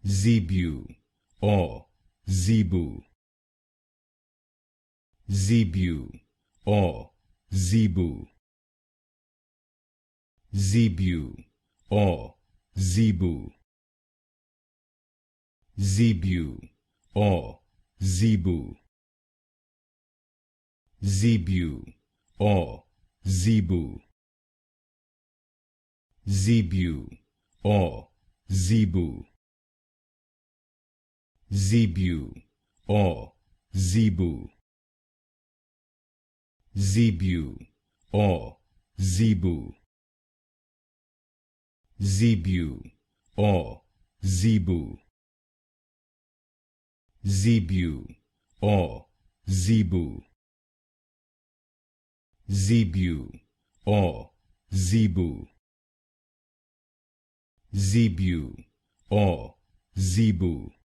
Zebu or Zebu. Zebu or Zebu. Zebu or Zebu. Zebu or Zebu. Zebu or Zebu. Zebu or Zebu. Zebu or Zebu. Zebu or Zebu. Zebu or Zebu. Zebu or Zebu. Zebu or Zebu. Zebu or Zebu.